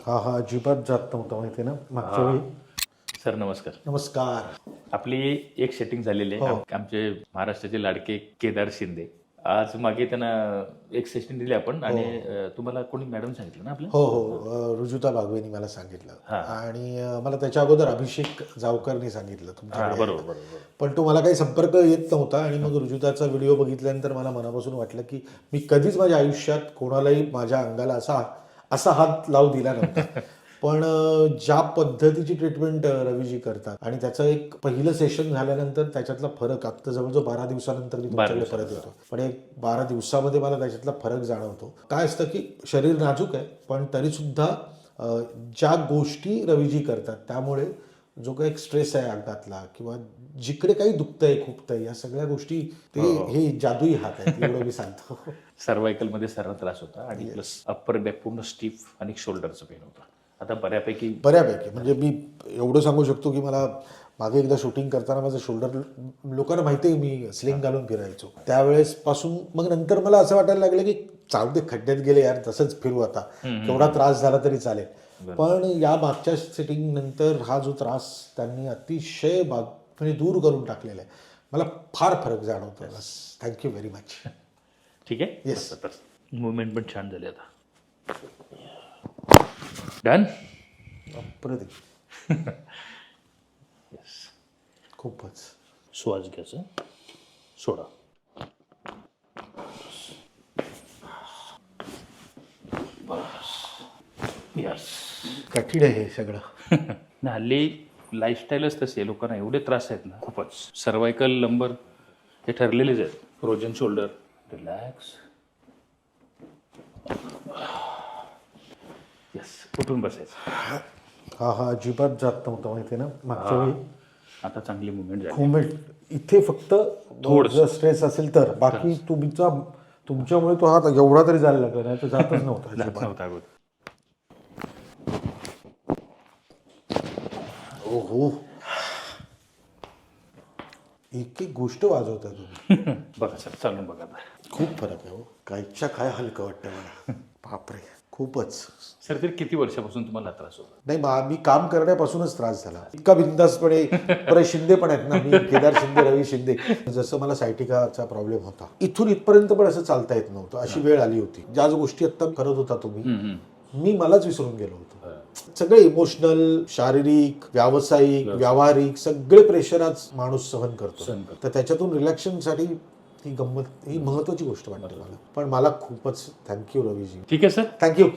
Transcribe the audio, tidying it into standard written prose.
हा हा अजिबात जात नव्हता माहिती ना मागच्या वेळी. सर नमस्कार. नमस्कार. आपली एक सेटिंग झालेली आहे. आमचे महाराष्ट्राचे लाडके केदार शिंदे आज मागे त्यांना एक सेटिंग दिली आपण आणि तुम्हाला कोणी मॅडम सांगितलं ना आपल्या? हो हो रुजुता बागवेनी मला सांगितलं आणि मला त्याच्या अगोदर अभिषेक जावकरनी सांगितलं तुमच्याकडे. बरोबर बरोबर. पण तो मला काही संपर्क येत नव्हता आणि मग रुजुताचा व्हिडिओ बघितल्यानंतर मला मनापासून वाटलं की मी कधीच माझ्या आयुष्यात कोणालाही माझ्या अंगाला असा हात लावू दिला नव्हता. पण ज्या पद्धतीची ट्रीटमेंट रवीजी करतात आणि त्याचं एक पहिलं सेशन झाल्यानंतर त्याच्यातला फरक आता जवळजवळ 12 दिवसानंतर मी तुमच्याकडे परत येतो. पण एक 12 दिवसामध्ये मला त्याच्यातला फरक जाणवतो. काय असतं की शरीर नाजूक आहे पण तरी सुद्धा ज्या गोष्टी रवीजी करतात त्यामुळे जो काही एक स्ट्रेस आहे अंगातला किंवा जिकडे काही दुखतंय खुपतंय या सगळ्या गोष्टी ते हे जादुई हात आहेत एवढं मी सांगतो. सर्वायकल मध्ये सर्व त्रास होता आणि प्लस अप्पर बॅक पूर्ण स्टीफ आणि शोल्डरचं पेन होतं. आता बऱ्यापैकी म्हणजे मी एवढं सांगू शकतो की मला मागे एकदा शूटिंग करताना माझं शोल्डर लोकांना माहिती आहे मी स्लिंग घालून फिरायचो त्यावेळेस पासून मग नंतर मला असं वाटायला लागलं की चालू दे खड्ड्यात गेले यार तसंच फिरू आता केवढा त्रास झाला तरी चालेल. पण या मागच्या सेटिंग नंतर हा जो त्रास त्यांनी अतिशय म्हणजे दूर करून टाकलेला आहे. मला फार फरक जाणवतो. बस थँक्यू व्हेरी मच. ठीक आहे. येस मुवमेंट पण छान झाली आता. डन. अप्रतिम. खूपच. श्वास घ्यायचा सोडा. यस. कठीण आहे हे सगळं. हल्ली लाईफस्टाईलच तशी आहे. लोकांना एवढे त्रास आहेत ना खूपच. सर्वायकल लंबर हे ठरलेलेच आहेत. Frozen shoulder. रिलॅक्स. यस. उठून बसायचं. हा हा अजिबात जात नव्हता माहिती ना मागच्या वेळी. आता चांगली मुवमेंट झाली. मुवमेंट इथे फक्त थोडं स्ट्रेस असेल तर बाकी तुमच्यामुळे तो हात एवढा तरी जायला लागला नाही तर जातच नव्हता. जात नव्हता अगोदर. हो एक एक गोष्ट वाजवता तुम्ही. बघा सर चालून बघा आता. खूप फरक आहे हो. कायच्या काय हलकं वाटतं मला. बापरे खूपच. सर तरी किती वर्षापासून तुम्हाला त्रास होता? नाही मी काम करण्यापासूनच त्रास झाला इतका बिंदासपणे. बरं शिंदे पण आहेत ना मी केदार शिंदे रवी शिंदे. जसं मला सायटिकाचा प्रॉब्लेम होता इथून इथपर्यंत पण असं चालता येत नव्हतं. अशी वेळ आली होती. ज्या गोष्टी आत्ता करत होता तुम्ही मी मलाच विसरून गेलो होतो. सगळे इमोशनल शारीरिक व्यावसायिक व्यावहारिक सगळे प्रेशर आज माणूस सहन करतो. तर त्याच्यातून रिलॅक्सेशनसाठी ही गंमत ही महत्वाची गोष्ट वाटते मला. पण मला खूपच थँक्यू रवीजी. ठीक आहे सर. थँक्यू